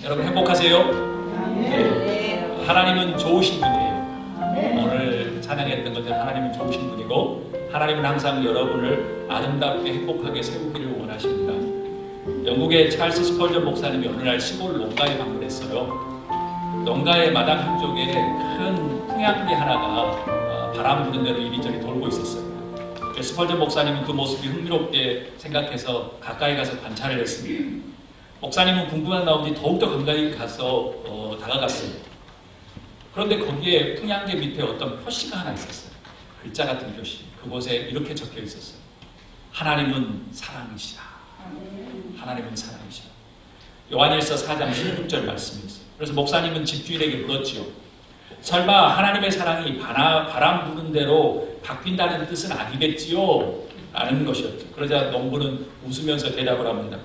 여러분 행복하세요? 네. 하나님은 좋으신 분이에요. 오늘 찬양했던 것처럼 하나님은 좋으신 분이고 하나님은 항상 여러분을 아름답게 행복하게 세우기를 원하십니다. 영국의 찰스 스펄전 목사님이 어느 날 시골 농가에 방문했어요. 농가의 마당 한쪽에 큰 풍향기 하나가 바람 부는 대로 이리저리 돌고 있었어요. 스펄전 목사님은 그 모습이 흥미롭게 생각해서 가까이 가서 관찰을 했습니다. 목사님은 궁금한 나머지 더욱더 가까이 가서 다가갔어요. 그런데 거기에 풍향계 밑에 어떤 표시가 하나 있었어요. 글자 같은 표시. 그곳에 이렇게 적혀 있었어요. 하나님은 사랑이시라. 하나님은 사랑이시라. 요한일서 4장 16절 말씀이 있어요. 그래서 목사님은 집주인에게 물었지요. 설마 하나님의 사랑이 바람 부는 대로 바뀐다는 뜻은 아니겠지요? 라는 것이었죠. 그러자 농부는 웃으면서 대답을 합니다.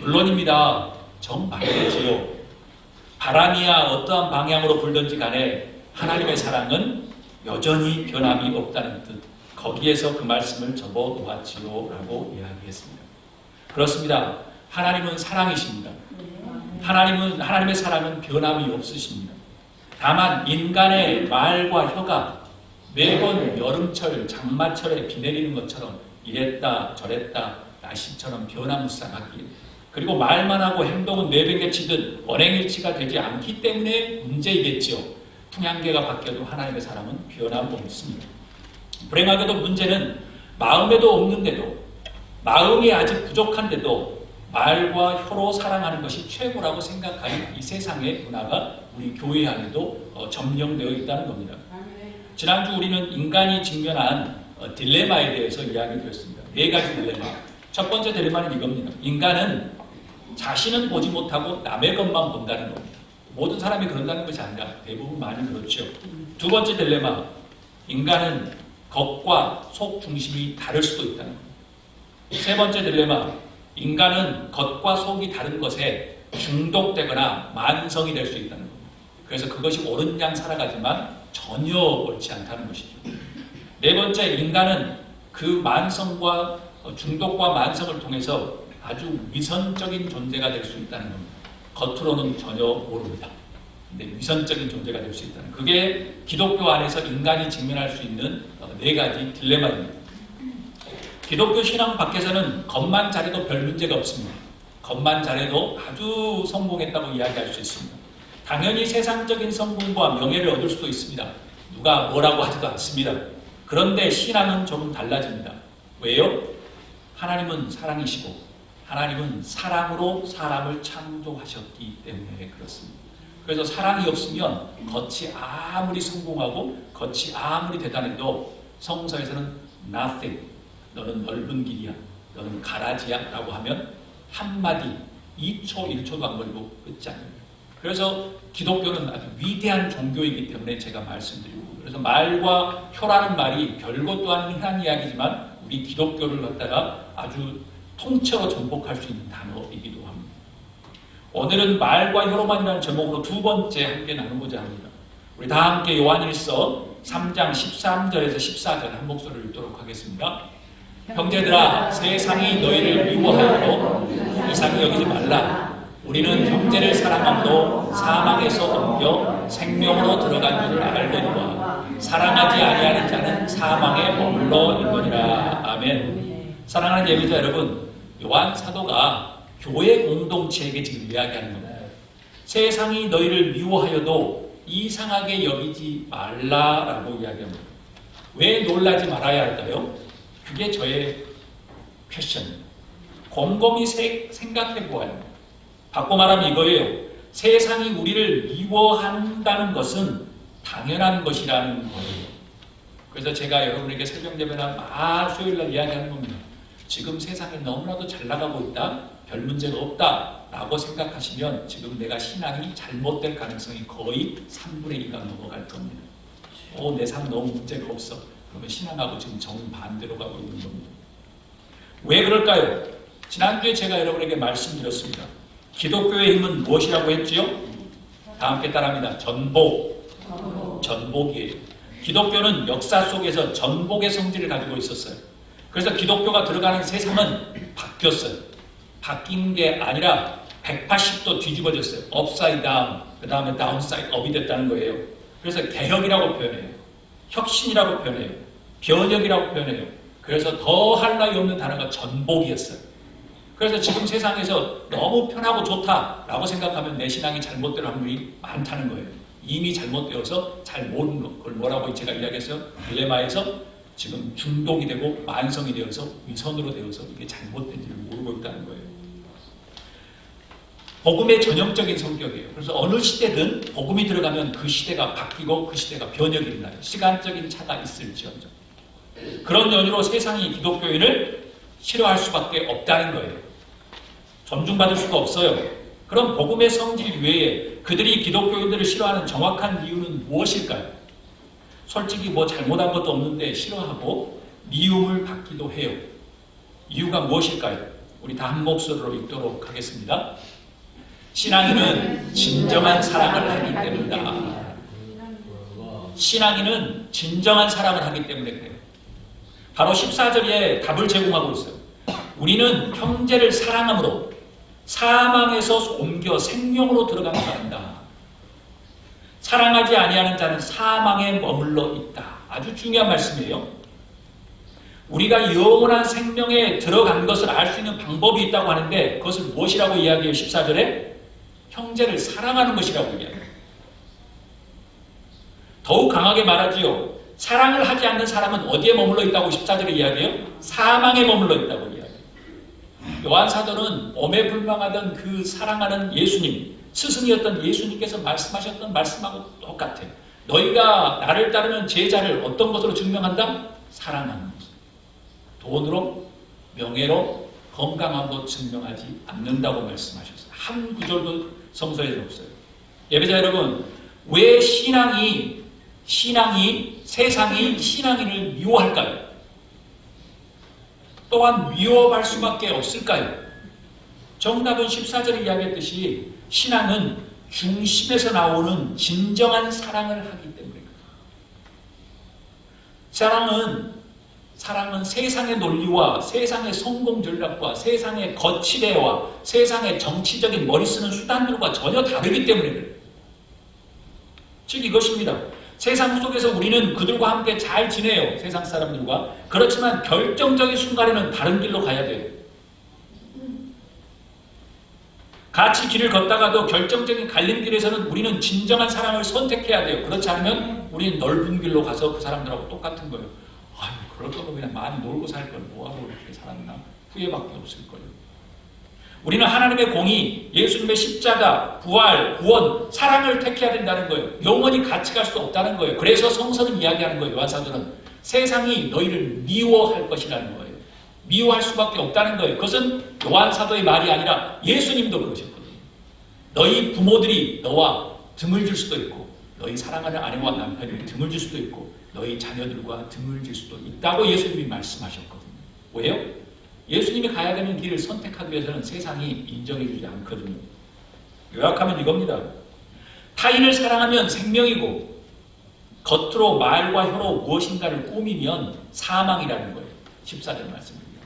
물론입니다. 정말이지요. 바람이야 어떠한 방향으로 불든지 간에 하나님의 사랑은 여전히 변함이 없다는 뜻. 거기에서 그 말씀을 접어 놓았지요. 라고 이야기했습니다. 그렇습니다. 하나님은 사랑이십니다. 하나님의 사랑은 변함이 없으십니다. 다만 인간의 말과 혀가 매번 여름철, 장마철에 비 내리는 것처럼 이랬다 저랬다 날씨처럼 변화무쌍하기에 그리고 말만 하고 행동은 내팽개치듯 언행일치가 되지 않기 때문에 문제이겠지요. 풍향계가 바뀌어도 하나님의 사랑은 변함없습니다. 불행하게도 문제는 마음에도 없는데도 마음이 아직 부족한데도 말과 혀로 사랑하는 것이 최고라고 생각하는 이 세상의 문화가 우리 교회 안에도 점령되어 있다는 겁니다. 지난주 우리는 인간이 직면한 딜레마에 대해서 이야기드렸습니다. 4가지 딜레마. 첫 번째 딜레마는 이겁니다. 인간은 자신은 보지 못하고 남의 것만 본다는 겁니다. 모든 사람이 그런다는 것이 아니라 대부분 많이 그렇죠. 두 번째 딜레마. 인간은 겉과 속 중심이 다를 수도 있다는 겁니다. 세 번째 딜레마. 인간은 겉과 속이 다른 것에 중독되거나 만성이 될 수 있다는 겁니다. 그래서 그것이 옳은 양 살아가지만 전혀 옳지 않다는 것이죠. 네 번째, 인간은 그 만성과 중독과 만성을 통해서 아주 위선적인 존재가 될 수 있다는 겁니다. 겉으로는 전혀 모릅니다. 근데 위선적인 존재가 될 수 있다는, 그게 기독교 안에서 인간이 직면할 수 있는 4가지 딜레마입니다. 기독교 신앙 밖에서는 겉만 잘해도 별 문제가 없습니다. 겉만 잘해도 아주 성공했다고 이야기할 수 있습니다. 당연히 세상적인 성공과 명예를 얻을 수도 있습니다. 누가 뭐라고 하지도 않습니다. 그런데 신앙은 조금 달라집니다. 왜요? 하나님은 사랑이시고 하나님은 사랑으로 사람을 창조하셨기 때문에 그렇습니다. 그래서 사랑이 없으면 겉이 아무리 성공하고 겉이 아무리 대단해도 성서에서는 nothing, 너는 넓은 길이야, 너는 가라지야 라고 하면 한마디 2초 1초도 안 걸리고 끝이 아닙니다. 그래서 기독교는 아주 위대한 종교이기 때문에 제가 말씀드리고, 그래서 말과 혀라는 말이 별것도 아닌 흔한 이야기지만 우리 기독교를 갖다가 아주 통째로 전복할 수 있는 단어이기도 합니다. 오늘은 말과 혀로만이라는 제목으로 두 번째 함께 나누고자 합니다. 우리 다 함께 요한일서 3장 13절에서 14절 한 목소리를 읽도록 하겠습니다. 형제들아, 세상이 너희를 미워하여도 이상히 여기지 말라. 우리는 형제를 사랑함으로 사망에서 옮겨 생명으로 들어간 줄을 알거니와 사랑하지 아니하는 자는 사망에 머물러 있느니라. 아멘. 사랑하는 예배자 여러분, 요한 사도가 교회 공동체에게 지금 이야기하는 겁니다. 세상이 너희를 미워하여도 이상하게 여기지 말라라고 이야기합니다. 왜 놀라지 말아야 할까요? 그게 저의 퀘션입니다. 곰곰이 생각해 보아야 합니다. 바꿔 말하면 이거예요. 세상이 우리를 미워한다는 것은 당연한 것이라는 거예요. 그래서 제가 여러분에게 새벽 예배나 수요일날 이야기하는 겁니다. 지금 세상에 너무나도 잘 나가고 있다, 별 문제가 없다 라고 생각하시면 지금 내가 신앙이 잘못될 가능성이 거의 3분의 2가 넘어갈 겁니다. 내 삶 너무 문제가 없어. 그러면 신앙하고 지금 정반대로 가고 있는 겁니다. 왜 그럴까요? 지난주에 제가 여러분에게 말씀드렸습니다. 기독교의 힘은 무엇이라고 했지요? 다 함께 따라합니다. 전복이에요. 기독교는 역사 속에서 전복의 성질을 가지고 있었어요. 그래서 기독교가 들어가는 세상은 바뀌었어요. 바뀐 게 아니라 180도 뒤집어졌어요. 업사이드 다운, 그 다음에 다운사이드 업이 됐다는 거예요. 그래서 개혁이라고 표현해요. 혁신이라고 표현해요. 변혁이라고 표현해요. 그래서 더 할 나위 없는 단어가 전복이었어요. 그래서 지금 세상에서 너무 편하고 좋다라고 생각하면 내 신앙이 잘못될 확률이 많다는 거예요. 이미 잘못되어서 잘 모르는 거. 그걸 뭐라고 제가 이야기했어요? 딜레마에서 지금 중독이 되고 만성이 되어서 위선으로 되어서 이게 잘못된지를 모르고 있다는 거예요. 복음의 전형적인 성격이에요. 그래서 어느 시대든 복음이 들어가면 그 시대가 바뀌고 그 시대가 변혁이 일어나요. 시간적인 차가 있을지언정. 그런 연유로 세상이 기독교인을 싫어할 수밖에 없다는 거예요. 존중받을 수가 없어요. 그럼 복음의 성질 외에 그들이 기독교인들을 싫어하는 정확한 이유는 무엇일까요? 솔직히 뭐 잘못한 것도 없는데 싫어하고 미움을 받기도 해요. 이유가 무엇일까요? 우리 다 한 목소리로 읽도록 하겠습니다. 신앙인은 진정한 사랑을 하기 때문이다. 신앙인은 진정한 사랑을 하기 때문에 그래요. 바로 14절에 답을 제공하고 있어요. 우리는 형제를 사랑함으로 사망에서 옮겨 생명으로 들어가는 자란다. 사랑하지 아니하는 자는 사망에 머물러 있다. 아주 중요한 말씀이에요. 우리가 영원한 생명에 들어간 것을 알 수 있는 방법이 있다고 하는데 그것을 무엇이라고 이야기해요? 14절에 형제를 사랑하는 것이라고 이야기해요. 더욱 강하게 말하지요. 사랑을 하지 않는 사람은 어디에 머물러 있다고 14절에 이야기해요? 사망에 머물러 있다고 이야기해요. 요한사도는 몸에 불망하던 그 사랑하는 예수님, 스승이었던 예수님께서 말씀하셨던 말씀하고 똑같아요. 너희가 나를 따르는 제자를 어떤 것으로 증명한다? 사랑하는 것. 돈으로, 명예로, 건강함으로 증명하지 않는다고 말씀하셨어요. 한 구절도 성서에 없어요. 예배자 여러분, 왜 신앙이 세상이 신앙인을 미워할까요? 또한 미워할 수밖에 없을까요? 정답은 14절에 이야기했듯이 신앙은 중심에서 나오는 진정한 사랑을 하기 때문입니다. 사랑은 세상의 논리와 세상의 성공 전략과 세상의 거치대와 세상의 정치적인 머리 쓰는 수단들과 전혀 다르기 때문에 그래요. 즉 이것입니다. 세상 속에서 우리는 그들과 함께 잘 지내요. 세상 사람들과. 그렇지만 결정적인 순간에는 다른 길로 가야 돼요. 같이 길을 걷다가도 결정적인 갈림길에서는 우리는 진정한 사랑을 선택해야 돼요. 그렇지 않으면 우리는 넓은 길로 가서 그 사람들하고 똑같은 거예요. 아유, 그럴 거면 그냥 많이 놀고 살 걸 뭐하고 이렇게 살았나? 후회밖에 없을 거예요. 우리는 하나님의 공의, 예수님의 십자가, 부활, 구원, 사랑을 택해야 된다는 거예요. 영원히 같이 갈 수 없다는 거예요. 그래서 성서는 이야기하는 거예요. 요한사도는 세상이 너희를 미워할 것이라는 거예요. 미워할 수밖에 없다는 거예요. 그것은 요한사도의 말이 아니라 예수님도 그러셨거든요. 너희 부모들이 너와 등을 질 수도 있고 너희 사랑하는 아내와 남편이 등을 질 수도 있고 너희 자녀들과 등을 질 수도 있다고 예수님이 말씀하셨거든요. 왜요? 예수님이 가야 되는 길을 선택하기 위해서는 세상이 인정해주지 않거든요. 요약하면 이겁니다. 타인을 사랑하면 생명이고 겉으로 말과 혀로 무엇인가를 꾸미면 사망이라는 거예요. 14절 말씀입니다.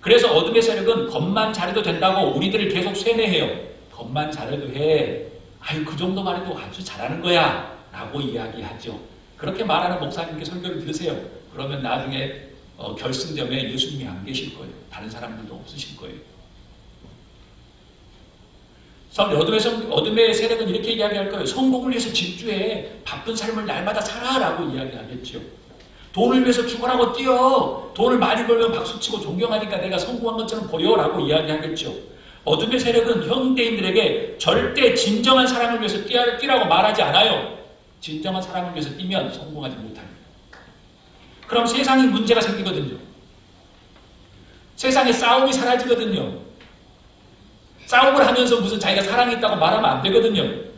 그래서 어둠의 세력은 겉만 잘해도 된다고 우리들을 계속 세뇌해요. 겉만 잘해도 해. 아유, 그 정도만 해도 아주 잘하는 거야 라고 이야기하죠. 그렇게 말하는 목사님께 설교를 들으세요. 그러면 나중에 결승점에 예수님이 안 계실 거예요. 다른 사람들도 없으실 거예요. 어둠의 세력은 이렇게 이야기할 거예요. 성공을 위해서 질주해. 바쁜 삶을 날마다 살아라고 이야기하겠죠. 돈을 위해서 죽어라고 뛰어. 돈을 많이 벌면 박수치고 존경하니까 내가 성공한 것처럼 보여라고 이야기하겠죠. 어둠의 세력은 현대인들에게 절대 진정한 사랑을 위해서 뛰라고 말하지 않아요. 진정한 사랑을 위해서 뛰면 성공하지 못합니다. 그럼 세상에 문제가 생기거든요. 세상에 싸움이 사라지거든요. 싸움을 하면서 무슨 자기가 사랑이 있다고 말하면 안 되거든요.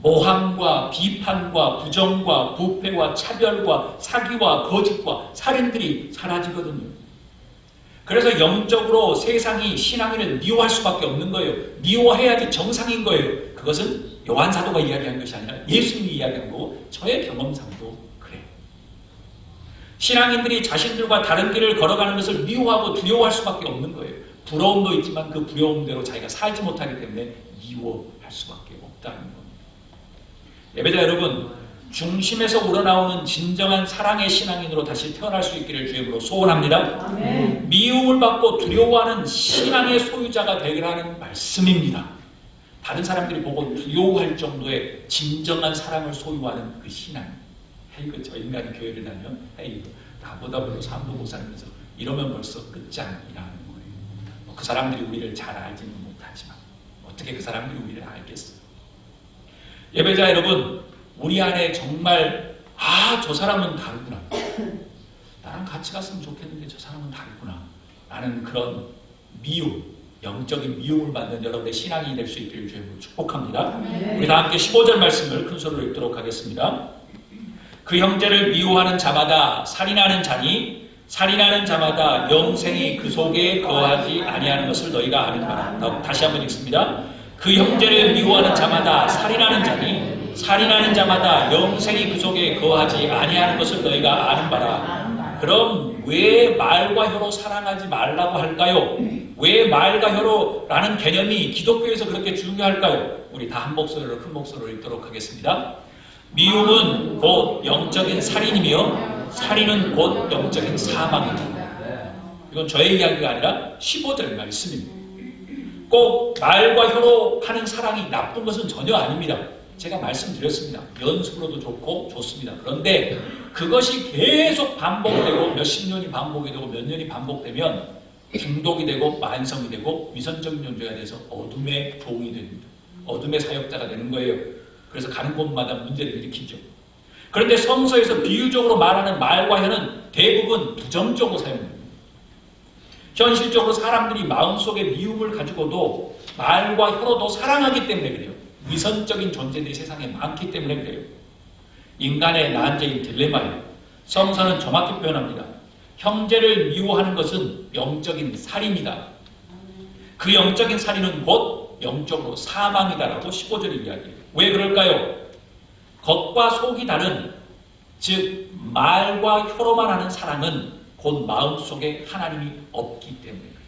모함과 비판과 부정과 부패와 차별과 사기와 거짓과 살인들이 사라지거든요. 그래서 영적으로 세상이 신앙인을 미워할 수밖에 없는 거예요. 미워해야지 정상인 거예요. 그것은 요한사도가 이야기한 것이 아니라 예수님이 이야기한 거고 저의 경험상도 그래요. 신앙인들이 자신들과 다른 길을 걸어가는 것을 미워하고 두려워할 수밖에 없는 거예요. 부러움도 있지만 그 부러움대로 자기가 살지 못하기 때문에 미워할 수밖에 없다는 겁니다. 예배자 여러분, 중심에서 우러나오는 진정한 사랑의 신앙인으로 다시 태어날 수 있기를 주님으로 소원합니다. 아멘. 미움을 받고 두려워하는 신앙의 소유자가 되라는 말씀입니다. 다른 사람들이 보고 두려워할 정도의 진정한 사랑을 소유하는 그 신앙. 헤이, 저 인간이 교회를 다니면 헤이, 나보다 별로 삶도 못 살면서 이러면 벌써 끝장이라는 거예요. 그 사람들이 우리를 잘 알지는 못하지만 어떻게 그 사람들이 우리를 알겠어요? 예배자 여러분, 우리 안에 정말 저 사람은 다르구나, 나랑 같이 갔으면 좋겠는데 저 사람은 다르구나 라는 그런 미움, 영적인 미움을 받는 여러분의 신앙이 될 수 있기를 주님으로 축복합니다. 우리 다 함께 15절 말씀을 큰 소리로 읽도록 하겠습니다. 그 형제를 미워하는 자마다 살인하는 자니 살인하는 자마다 영생이 그 속에 거하지 아니하는 것을 너희가 아는 바라. 다시 한번 읽습니다. 그 형제를 미워하는 자마다 살인하는 자니 살인하는 자마다 영생이 그 속에 거하지 아니하는 것을 너희가 아는 바라. 그럼 왜 말과 혀로 사랑하지 말라고 할까요? 왜 말과 혀로라는 개념이 기독교에서 그렇게 중요할까요? 우리 다 한 목소리로 큰 목소리로 읽도록 하겠습니다. 미움은 곧 영적인 살인이며 살인은 곧 영적인 사망이다. 이건 저의 이야기가 아니라 15절 말씀입니다. 꼭 말과 혀로 하는 사랑이 나쁜 것은 전혀 아닙니다. 제가 말씀드렸습니다. 연습으로도 좋고 좋습니다. 그런데 그것이 계속 반복되고 몇십 년이 반복이 되고 몇 년이 반복되면 중독이 되고 만성이 되고 위선적인 존재가 돼서 어둠의 종이 됩니다. 어둠의 사역자가 되는 거예요. 그래서 가는 곳마다 문제를 일으키죠. 그런데 성서에서 비유적으로 말하는 말과 혀는 대부분 부정적으로 사용됩니다. 현실적으로 사람들이 마음속에 미움을 가지고도 말과 혀로도 사랑하기 때문에 그래요. 위선적인 존재들이 세상에 많기 때문에 그래요. 인간의 난제인 딜레마예요. 성서는 정확히 표현합니다. 형제를 미워하는 것은 영적인 살인이다. 그 영적인 살인은 곧 영적으로 사망이다라고 15절이 이야기해요. 왜 그럴까요? 겉과 속이 다른, 즉 말과 혀로만 하는 사랑은 곧 마음속에 하나님이 없기 때문에 그래요.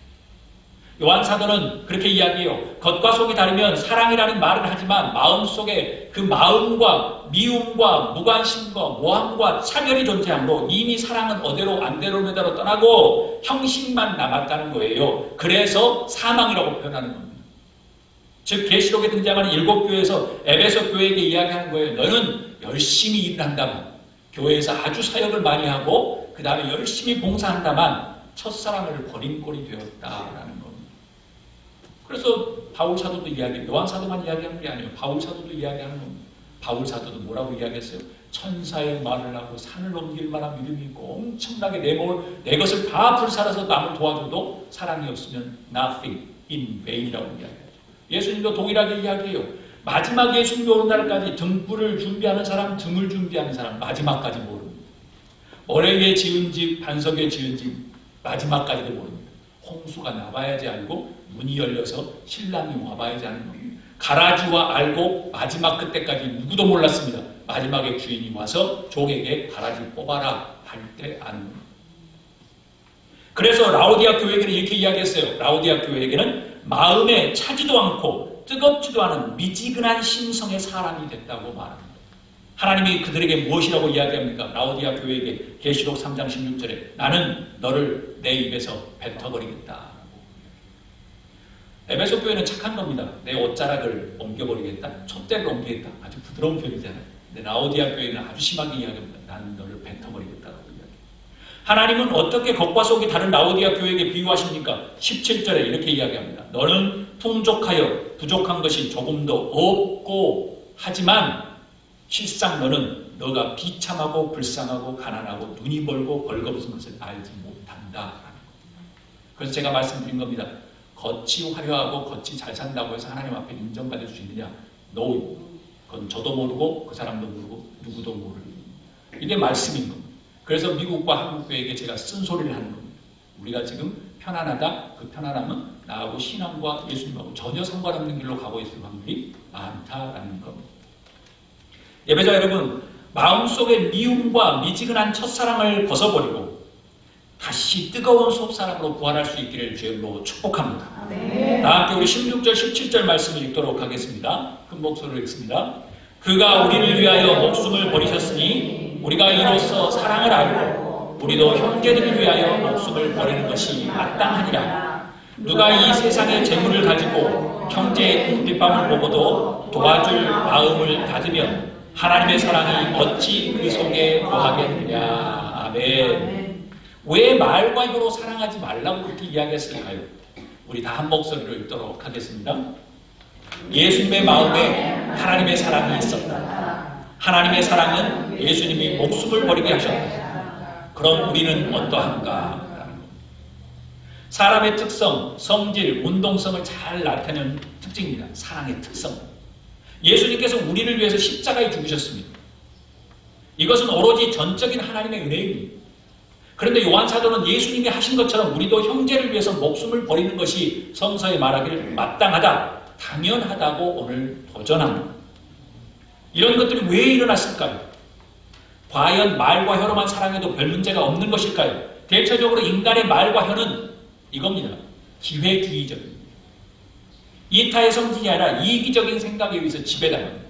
요한 사도는 그렇게 이야기해요. 겉과 속이 다르면 사랑이라는 말을 하지만 마음속에 그 마음과 미움과 무관심과 모함과 차별이 존재하므로 이미 사랑은 어디로 안데로메다로 떠나고 형식만 남았다는 거예요. 그래서 사망이라고 표현하는 겁니다. 즉 계시록에 등장하는 7교회에서 에베소 교회에게 이야기하는 거예요. 너는 열심히 일을 한다만, 교회에서 아주 사역을 많이 하고 그 다음에 열심히 봉사한다만 첫사랑을 버린 꼴이 되었다라는 겁니다. 그래서 바울 사도도 이야기해요. 요한 사도만 이야기하는 게 아니에요. 바울 사도도 이야기하는 겁니다. 바울 사도도 뭐라고 이야기했어요? 천사의 말을 하고 산을 넘길 만한 믿음이 있고 엄청나게 내 것을 다 불살아서 남을 도와줘도 사랑이 없으면 nothing, in vain이라고 이야기해요. 예수님도 동일하게 이야기해요. 마지막 예수님이 오는 날까지 등불을 준비하는 사람, 등을 준비하는 사람, 마지막까지 모릅니다. 모래에 지은 집, 반석에 지은 집, 마지막까지도 모릅니다. 홍수가 나봐야지 알고 문이 열려서 신랑이 와봐야지 하는 겁니다. 가라지와 알고 마지막 그때까지 누구도 몰랐습니다. 마지막에 주인이 와서 종에게 가라지 뽑아라 할 때 아는 겁니다. 그래서 라오디아 교회에게는 이렇게 이야기했어요. 라오디아 교회에게는 마음에 차지도 않고 뜨겁지도 않은 미지근한 심성의 사람이 됐다고 말합니다. 하나님이 그들에게 무엇이라고 이야기합니까? 라오디아 교회에게 계시록 3장 16절에 나는 너를 내 입에서 뱉어버리겠다. 에베소 교회는 착한 겁니다. 내 옷자락을 옮겨버리겠다. 촛대를 옮기겠다. 아주 부드러운 표현이잖아요. 근데 라오디아 교회는 아주 심하게 이야기합니다. 나는 너를 뱉어버리겠다라고 이야기해요. 하나님은 어떻게 겉과 속이 다른 라오디아 교회에게 비유하십니까? 17절에 이렇게 이야기합니다. 너는 풍족하여 부족한 것이 조금도 없고 하지만 실상 너는 너가 비참하고 불쌍하고 가난하고 눈이 벌고 벌거벗은 것을 알지 못한다. 그래서 제가 말씀드린 겁니다. 겉이 화려하고 겉이 잘 산다고 해서 하나님 앞에 인정받을 수 있느냐? No. 그건 저도 모르고 그 사람도 모르고 누구도 모르는 이게 말씀인 겁니다. 그래서 미국과 한국 교회에게 제가 쓴소리를 하는 겁니다. 우리가 지금 편안하다. 그 편안함은 나하고 신앙과 예수님하고 전혀 상관없는 길로 가고 있을 확률이 많다라는 겁니다. 예배자 여러분, 마음속에 미움과 미지근한 첫사랑을 벗어버리고 다시 뜨거운 속사람으로 부활할 수 있기를 주님으로 축복합니다. 아멘. 다 함께 우리 16절, 17절 말씀을 읽도록 하겠습니다. 큰 목소리로 읽습니다. 그가 우리를 위하여 목숨을 버리셨으니 우리가 이로써 사랑을 알고 우리도 형제들을 위하여 목숨을 버리는 것이 마땅하니라. 누가 이 세상의 재물을 가지고 형제의 궁핍함을 보고도 도와줄 마음을 가지면 하나님의 사랑이 어찌 그 속에 거하겠느냐. 아멘. 왜 말과 혀로 사랑하지 말라고 그렇게 이야기했을까요? 우리 다 한 목소리로 읽도록 하겠습니다. 예수님의 마음에 하나님의 사랑이 있었다. 하나님의 사랑은 예수님이 목숨을 버리게 하셨다. 그럼 우리는 어떠한가? 사람의 특성, 성질, 운동성을 잘 나타내는 특징입니다. 사랑의 특성. 예수님께서 우리를 위해서 십자가에 죽으셨습니다. 이것은 오로지 전적인 하나님의 은혜입니다. 그런데 요한사도는 예수님이 하신 것처럼 우리도 형제를 위해서 목숨을 버리는 것이 성서에 말하기를 마땅하다, 당연하다고 오늘 도전합니다. 이런 것들이 왜 일어났을까요? 과연 말과 혀로만 사랑해도 별 문제가 없는 것일까요? 대체적으로 인간의 말과 혀는 이겁니다. 기회주의적입니다. 이타의 성질이 아니라 이기적인 생각에 의해서 지배당합니다.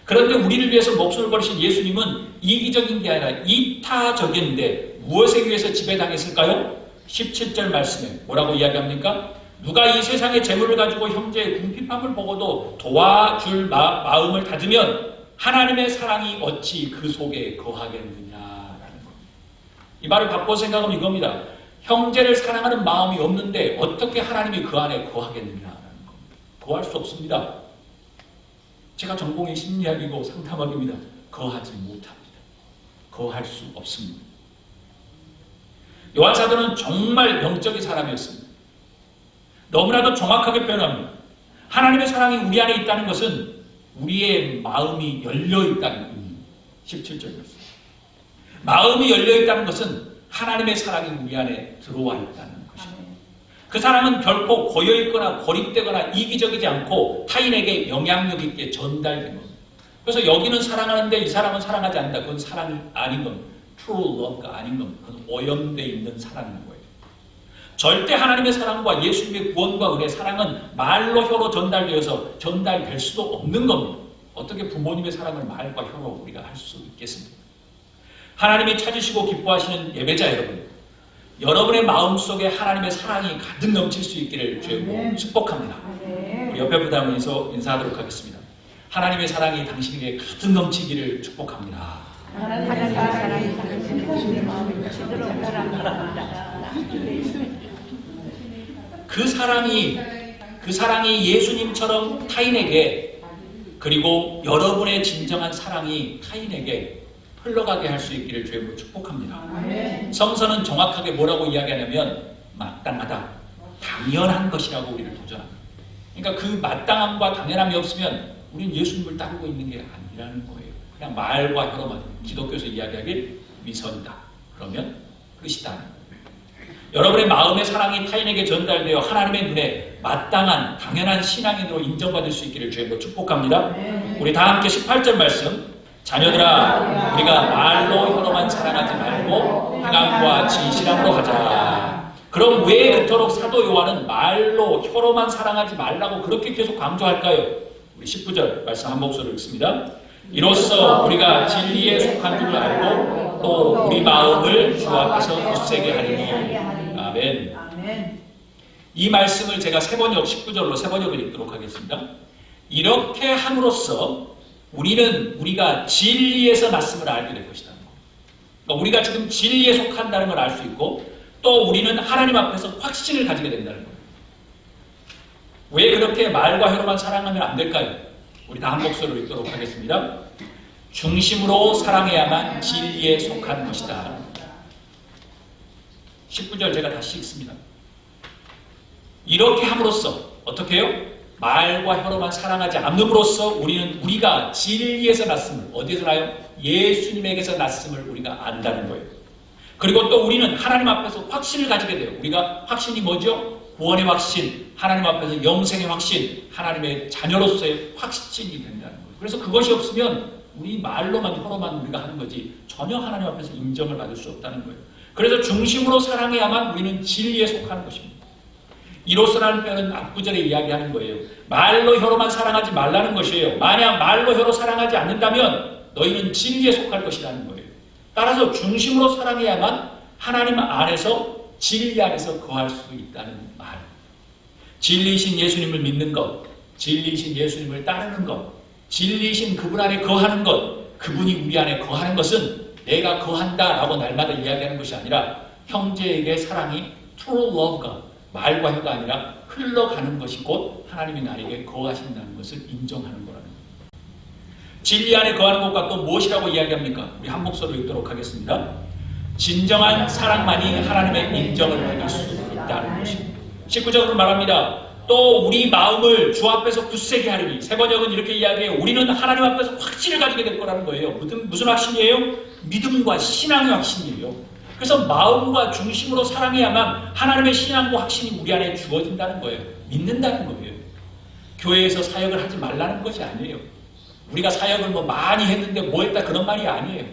그런데 우리를 위해서 목숨을 버리신 예수님은 이기적인 게 아니라 이타적인데 무엇에 의해서 지배당했을까요? 17절 말씀에 뭐라고 이야기합니까? 누가 이 세상의 재물을 가지고 형제의 궁핍함을 보고도 도와줄 마음을 가지면 하나님의 사랑이 어찌 그 속에 거하겠느냐라는 겁니다. 이 말을 바꿔 생각하면 이겁니다. 형제를 사랑하는 마음이 없는데 어떻게 하나님이 그 안에 거하겠느냐라는 겁니다. 거할 수 없습니다. 제가 전공이 심리학이고 상담학입니다. 거하지 못합니다. 거할 수 없습니다. 요한사도는 정말 영적인 사람이었습니다. 너무나도 정확하게 표현합니다. 하나님의 사랑이 우리 안에 있다는 것은 우리의 마음이 열려있다는 의미. 17절이었습니다. 마음이 열려있다는 것은 하나님의 사랑이 우리 안에 들어와 있다는 것입니다. 그 사랑은 결코 고여있거나 고립되거나 이기적이지 않고 타인에게 영향력 있게 전달된 겁니다. 그래서 여기는 사랑하는데 이 사람은 사랑하지 않는다. 그건 사랑이 아닌 겁니다. True love가 아닌 겁니다. 그건 오염되어 있는 사랑인 거예요. 절대 하나님의 사랑과 예수님의 구원과 은혜, 사랑은 말로 혀로 전달되어서 전달될 수도 없는 겁니다. 어떻게 부모님의 사랑을 말과 혀로 우리가 할 수 있겠습니까? 하나님이 찾으시고 기뻐하시는 예배자 여러분, 여러분의 마음속에 하나님의 사랑이 가득 넘칠 수 있기를 주님으로 축복합니다. 우리 옆에 분하고 인사하도록 하겠습니다. 하나님의 사랑이 당신에게 가득 넘치기를 축복합니다. 하나님의 사랑이 당신의 마음을 넘치도록 바랍니다. 그 사랑이 예수님처럼 타인에게, 그리고 여러분의 진정한 사랑이 타인에게 흘러가게 할 수 있기를 주님으로 축복합니다. 성서는 정확하게 뭐라고 이야기하냐면 마땅하다, 당연한 것이라고 우리를 도전합니다. 그러니까 그 마땅함과 당연함이 없으면 우리는 예수님을 따르고 있는 게 아니라는 거예요. 그냥 말과 혀로만, 기독교에서 이야기하길 위선이다, 그러면 끝이다. 여러분의 마음의 사랑이 타인에게 전달되어 하나님의 눈에 마땅한 당연한 신앙인으로 인정받을 수 있기를 주님으로 축복합니다. 우리 다 함께 18절 말씀, 자녀들아 우리가 말로 혀로만 사랑하지 말고 행함과 진실함으로 하자. 그럼 왜 그토록 사도 요한은 말로 혀로만 사랑하지 말라고 그렇게 계속 강조할까요? 우리 19절 말씀 한 목소리로 읽습니다. 이로써 우리가 진리에 속한 줄을 알고 또 우리 마음을 주 앞에서 굳세게 하리니. 아멘. 이 말씀을 제가 19절로 세 번역을 읽도록 하겠습니다. 이렇게 함으로써 우리가 진리에서 났음을 알게 될 것이다. 그러니까 우리가 지금 진리에 속한다는 걸 알 수 있고, 또 우리는 하나님 앞에서 확신을 가지게 된다는 거예요. 왜 그렇게 말과 혀로만 사랑하면 안 될까요? 우리 다 한 목소리로 읽도록 하겠습니다. 중심으로 사랑해야만 진리에 속한 것이다. 19절 제가 다시 읽습니다. 이렇게 함으로써 어떻게 해요? 말과 혀로만 사랑하지 않음으로써 우리가 진리에서 났음을, 어디에서 나요? 예수님에게서 났음을 우리가 안다는 거예요. 그리고 또 우리는 하나님 앞에서 확신을 가지게 돼요. 우리가 확신이 뭐죠? 구원의 확신, 하나님 앞에서 영생의 확신, 하나님의 자녀로서의 확신이 된다는 거예요. 그래서 그것이 없으면 우리 말로만 혀로만 우리가 하는 거지 전혀 하나님 앞에서 인정을 받을 수 없다는 거예요. 그래서 중심으로 사랑해야만 우리는 진리에 속하는 것입니다. 이로서라는 표현은 앞구절에 이야기하는 거예요. 말로 혀로만 사랑하지 말라는 것이에요. 만약 말로 혀로 사랑하지 않는다면 너희는 진리에 속할 것이라는 거예요. 따라서 중심으로 사랑해야만 하나님 안에서 진리 안에서 거할 수 있다는 말. 진리이신 예수님을 믿는 것, 진리이신 예수님을 따르는 것, 진리이신 그분 안에 거하는 것, 그분이 우리 안에 거하는 것은 내가 거한다라고 날마다 이야기하는 것이 아니라 형제에게 사랑이 true love가 말과 혀가 아니라 흘러가는 것이 곧 하나님이 나에게 거하신다는 것을 인정하는 거라는 거예요. 진리 안에 거하는 것과 또 무엇이라고 이야기합니까? 우리 한 목소리로 읽도록 하겠습니다. 진정한 사랑만이 하나님의 인정을 받을 수 있다는 것입니다. 19절은 말합니다. 또 우리 마음을 주 앞에서 굳세게 하리니. 세 번역은 이렇게 이야기해요. 우리는 하나님 앞에서 확신을 가지게 될 거라는 거예요. 무슨 확신이에요? 믿음과 신앙의 확신이에요. 그래서 마음과 중심으로 사랑해야만 하나님의 신앙과 확신이 우리 안에 주어진다는 거예요. 믿는다는 거예요. 교회에서 사역을 하지 말라는 것이 아니에요. 우리가 사역을 많이 했는데 뭐 했다 그런 말이 아니에요.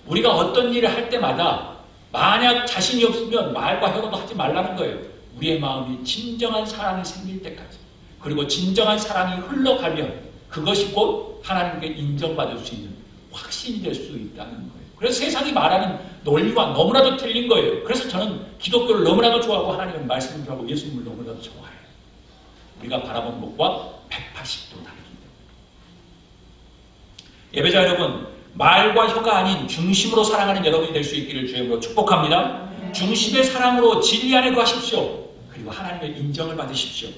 우리가 어떤 일을 할 때마다 만약 자신이 없으면 말과 혀로도 하지 말라는 거예요. 우리의 마음이 진정한 사랑이 생길 때까지, 그리고 진정한 사랑이 흘러가면 그것이 곧 하나님께 인정받을 수 있는 확신이 될 수 있다는 거예요. 그래서 세상이 말하는 논리와 너무나도 틀린 거예요. 그래서 저는 기독교를 너무나도 좋아하고 하나님의 말씀을 좋아하고 예수님을 너무나도 좋아해요. 우리가 바라본 것과 180도 다르기 때문에. 예배자 여러분, 말과 혀가 아닌 중심으로 사랑하는 여러분이 될 수 있기를 주님으로 축복합니다. 중심의 사랑으로 진리 안에 거하십시오. 그리고 하나님의 인정을 받으십시오.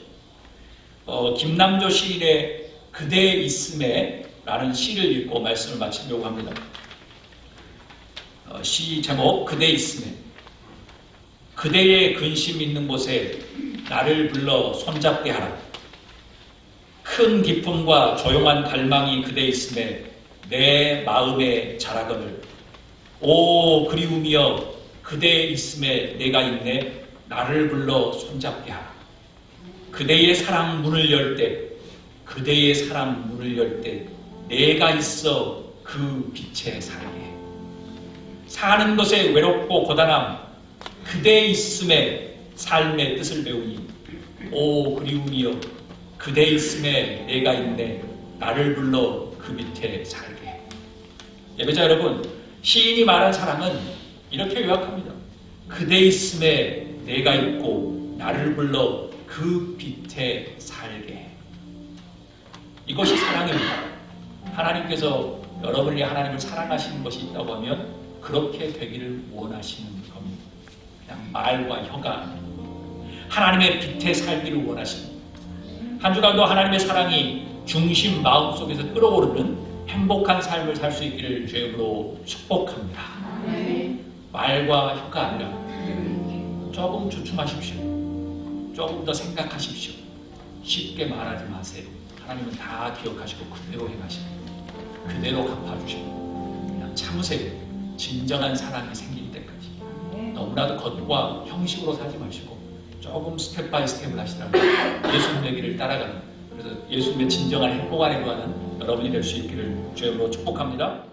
김남조 시인의 그대의 있음에 라는 시를 읽고 말씀을 마치려고 합니다. 시 제목 그대의 있음에. 그대의 근심 있는 곳에 나를 불러 손잡게 하라. 큰 기쁨과 조용한 갈망이 그대의 있음에 내 마음에 자라거늘. 오 그리움이여 그대의 있음에 내가 있네. 나를 불러 손잡게 하라. 그대의 사랑 문을 열 때, 그대의 사랑 문을 열 때 내가 있어 그 빛에 살게. 사는 것에 외롭고 고단함, 그대의 있음에 삶의 뜻을 배우니. 오 그리움이여 그대의 있음에 내가 있네. 나를 불러 그 밑에 살게. 예배자 여러분, 시인이 말한 사랑은 이렇게 요약합니다. 그대 있음에 내가 있고 나를 불러 그 빛에 살게. 이것이 사랑입니다. 하나님께서 여러분이 하나님을 사랑하시는 것이 있다고 하면 그렇게 되기를 원하시는 겁니다. 그냥 말과 혀가 아니고 하나님의 빛에 살기를 원하십니다. 한 주간도 하나님의 사랑이 중심 마음속에서 끓어오르는 행복한 삶을 살 수 있기를 주님으로 축복합니다. 말과 혀가 아니라 조금 주춤하십시오. 조금 더 생각하십시오. 쉽게 말하지 마세요. 하나님은 다 기억하시고 그대로 행하십니다. 그대로 갚아주십니다. 그냥 참으세요. 진정한 사랑이 생길 때까지. 너무나도 겉과 형식으로 살지 마시고 조금 스텝 바이 스텝을 하시다가 예수님의 길을 따라가는, 그래서 예수님의 진정한 행복 안에 거하는 여러분이 될 수 있기를 주님으로 축복합니다.